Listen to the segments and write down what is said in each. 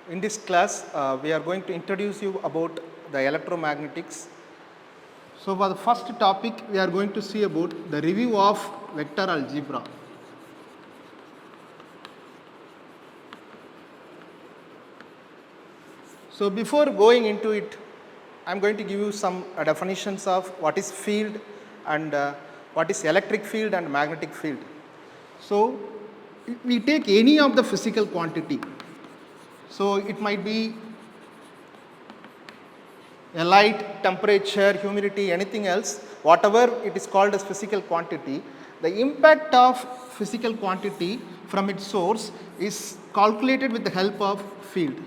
In this class, we are going to introduce you about the electromagnetics. So for the first topic, we are going to see about the review of vector algebra. So before going into it, I am going to give you some definitions of what is field and what is electric field and magnetic field. So we take any of the physical quantity. So it might be a light, temperature, humidity, anything else, whatever it is called as physical quantity, the impact of physical quantity from its source is calculated with the help of field.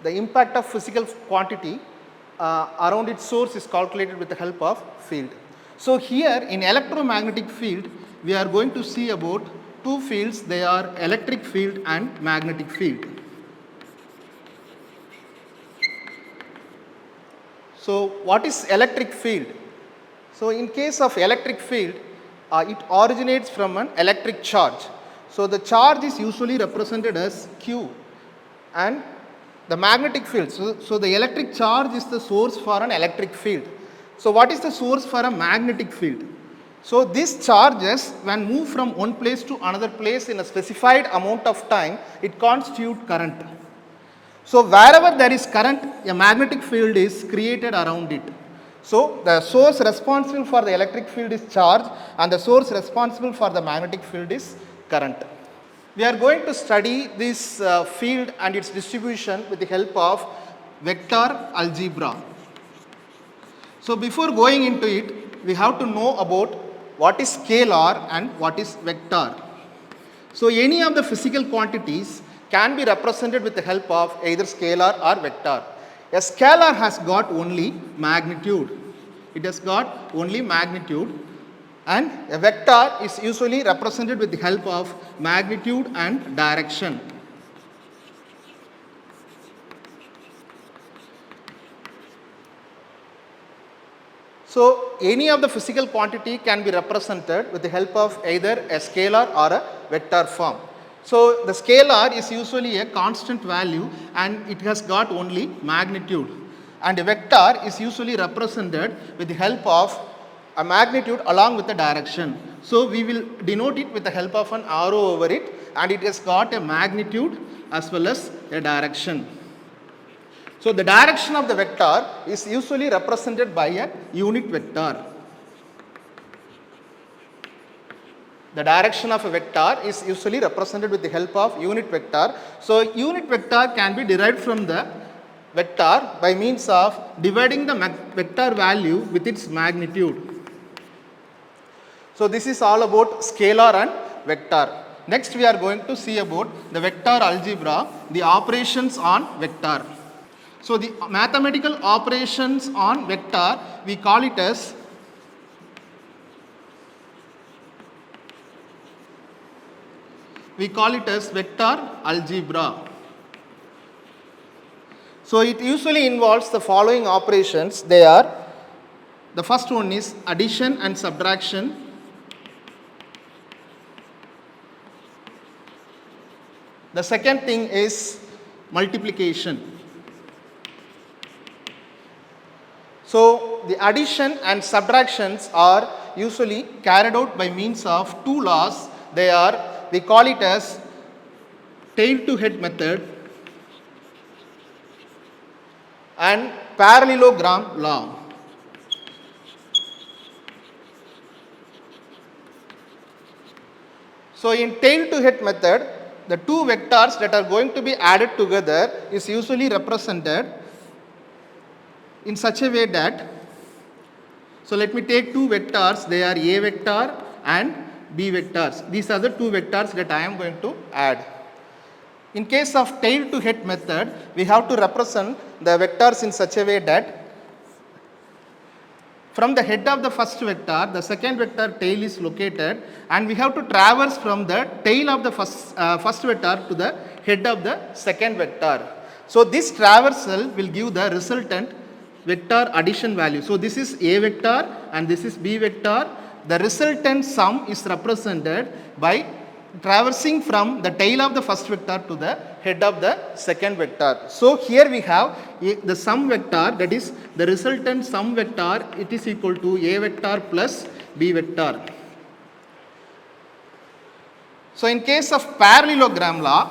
The impact of physical quantity around its source is calculated with the help of field. So here in electromagnetic field, we are going to see about two fields, they are electric field and magnetic field. So what is electric field? So in case of electric field, it originates from an electric charge. So the charge is usually represented as Q, and the magnetic field. So the electric charge is the source for an electric field. So what is the source for a magnetic field? So these charges, when moved from one place to another place in a specified amount of time, it constitutes current. So wherever there is current, a magnetic field is created around it. So the source responsible for the electric field is charge, and the source responsible for the magnetic field is current. We are going to study this field and its distribution with the help of vector algebra. So before going into it, we have to know about what is scalar and what is vector. So any of the physical quantities can be represented with the help of either scalar or vector. A scalar has got only magnitude. It has got only magnitude, and a vector is usually represented with the help of magnitude and direction. So any of the physical quantity can be represented with the help of either a scalar or a vector form. So the scalar is usually a constant value and it has got only magnitude, and a vector is usually represented with the help of a magnitude along with the direction. So we will denote it with the help of an arrow over it, and it has got a magnitude as well as a direction. So the direction of the vector is usually represented by a unit vector. The direction of a vector is usually represented with the help of unit vector. So unit vector can be derived from the vector by means of dividing the vector value with its magnitude. So this is all about scalar and vector. Next we are going to see about the vector algebra, the operations on vector. So the mathematical operations on vector, we call it as vector algebra. So it usually involves the following operations. They are, the first one is addition and subtraction. The second thing is multiplication. So the addition and subtractions are usually carried out by means of two laws. They are, we call it as tail to head method and parallelogram law. So in tail to head method, the two vectors that are going to be added together is usually represented in such a way that, so let me take two vectors, they are A vector and B vectors. These are the two vectors that I am going to add. In case of tail to head method, we have to represent the vectors in such a way that from the head of the first vector, the second vector tail is located, and we have to traverse from the tail of the first vector to the head of the second vector. So this traversal will give the resultant vector addition value. So this is A vector and this is B vector. The resultant sum is represented by traversing from the tail of the first vector to the head of the second vector. So here we have the sum vector, that is the resultant sum vector, it is equal to A vector plus B vector. So in case of parallelogram law,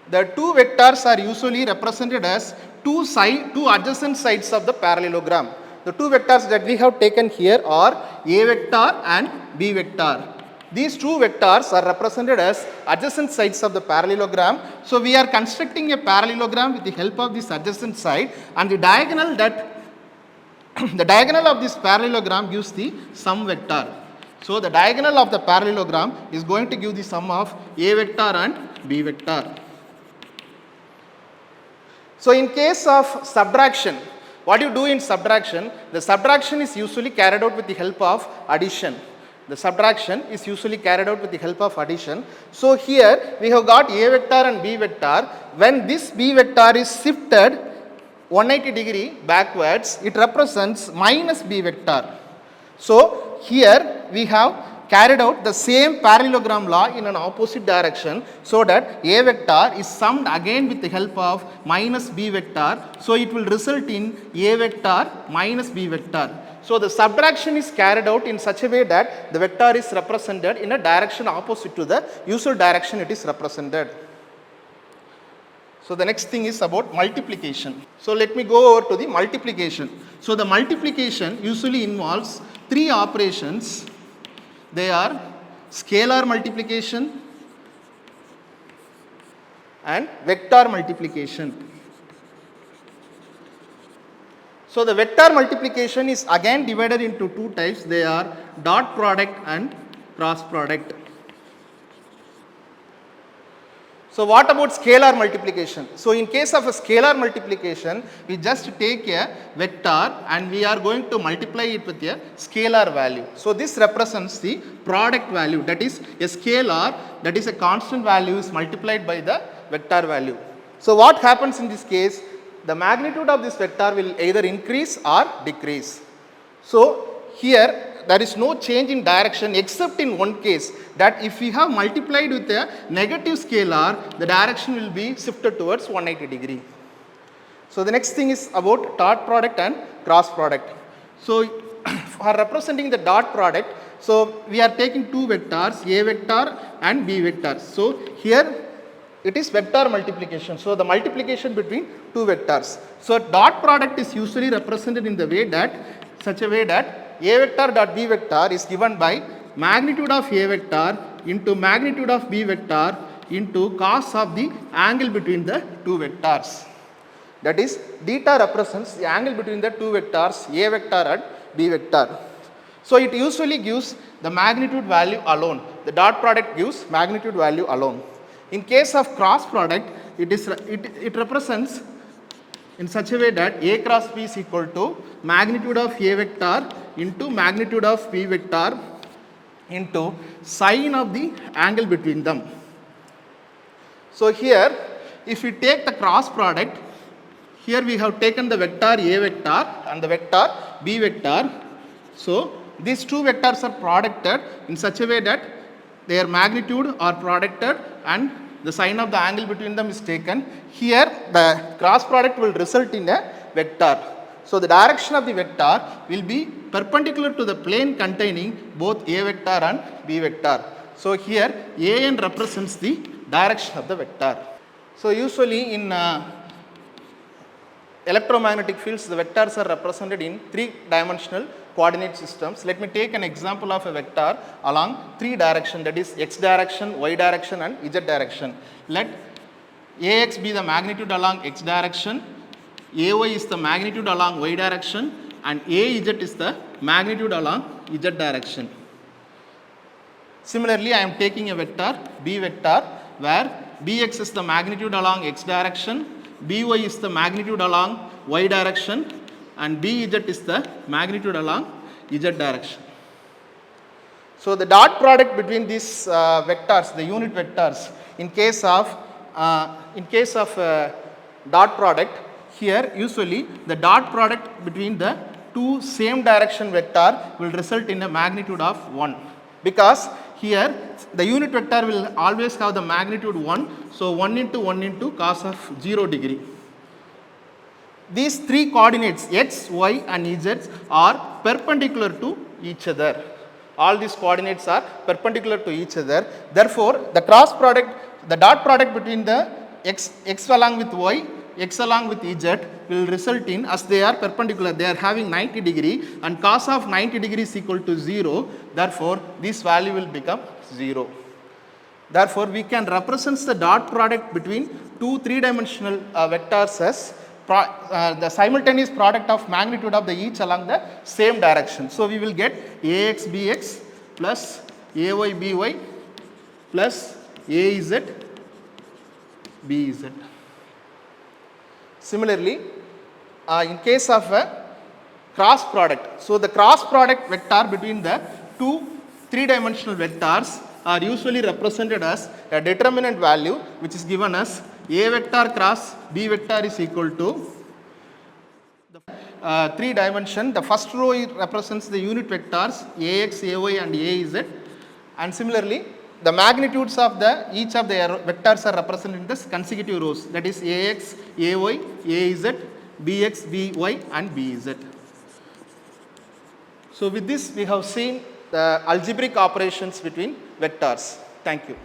the two vectors are usually represented as two adjacent sides of the parallelogram. The two vectors that we have taken here are A vector and B vector. These two vectors are represented as adjacent sides of the parallelogram. So we are constructing a parallelogram with the help of this adjacent side, and the diagonal of this parallelogram gives the sum vector. So the diagonal of the parallelogram is going to give the sum of A vector and B vector. So in case of subtraction, what you do in subtraction, the subtraction is usually carried out with the help of addition. The subtraction is usually carried out with the help of addition. So here we have got A vector and B vector. When this B vector is shifted 180 degree backwards, it represents minus B vector. So here we have carried out the same parallelogram law in an opposite direction, so that A vector is summed again with the help of minus B vector. So it will result in A vector minus B vector. So the subtraction is carried out in such a way that the vector is represented in a direction opposite to the usual direction it is represented. So the next thing is about multiplication. So let me go over to the multiplication. So the multiplication usually involves three operations. They are scalar multiplication and vector multiplication. So the vector multiplication is again divided into two types. They are dot product and cross product. So what about scalar multiplication? So in case of a scalar multiplication, we just take a vector and we are going to multiply it with a scalar value. So this represents the product value, that is a scalar, that is a constant value is multiplied by the vector value. So what happens in this case? The magnitude of this vector will either increase or decrease. So here there is no change in direction except in one case, that if we have multiplied with a negative scalar, the direction will be shifted towards 180 degree. So the next thing is about dot product and cross product. So for representing the dot product, so we are taking two vectors, A vector and B vector. So here it is vector multiplication. So the multiplication between two vectors. So dot product is usually represented in the way that, such a way that A vector dot B vector is given by magnitude of A vector into magnitude of B vector into cos of the angle between the two vectors. That is, theta represents the angle between the two vectors A vector and B vector. So it usually gives the magnitude value alone. The dot product gives magnitude value alone. In case of cross product, it represents in such a way that A cross B is equal to magnitude of A vector into magnitude of B vector into sine of the angle between them. So here, if we take the cross product, here we have taken the vector A vector and the vector B vector. So these two vectors are producted in such a way that their magnitude are producted and the sine of the angle between them is taken. Here the cross product will result in a vector. So the direction of the vector will be perpendicular to the plane containing both A vector and B vector. So here AN represents the direction of the vector. So usually in electromagnetic fields, the vectors are represented in three-dimensional coordinate systems. Let me take an example of a vector along three direction, that is x direction, y direction and z direction. Let AX be the magnitude along x direction, AY is the magnitude along y direction and AZ is the magnitude along z direction. Similarly, I am taking a vector B vector where Bx is the magnitude along x direction, By is the magnitude along y direction and Bz is the magnitude along z direction. So the dot product between these vectors, the unit vectors, in case of dot product, here usually the dot product between the two same direction vector will result in a magnitude of 1, because here the unit vector will always have the magnitude 1. So 1 into 1 into cos of 0 degree. These three coordinates x, y and z are perpendicular to each other. All these coordinates are perpendicular to each other. Therefore, the cross product, the dot product between the x along with y, x along with z will result in, as they are perpendicular, they are having 90 degree and cos of 90 degree is equal to 0. Therefore, this value will become 0. Therefore, we can represent the dot product between two three-dimensional vectors as the simultaneous product of magnitude of the each along the same direction. So, we will get ax bx plus ay by plus az bz. Similarly, in case of a cross product, so the cross product vector between the two three-dimensional vectors are usually represented as a determinant value which is given as a vector cross b vector is equal to the three dimension. The first row represents the unit vectors ax, ay and az, and similarly the magnitudes of each of the vectors are represented in this consecutive rows, that is ax, ay, az, bx, by and bz. So with this we have seen the algebraic operations between vectors. Thank you.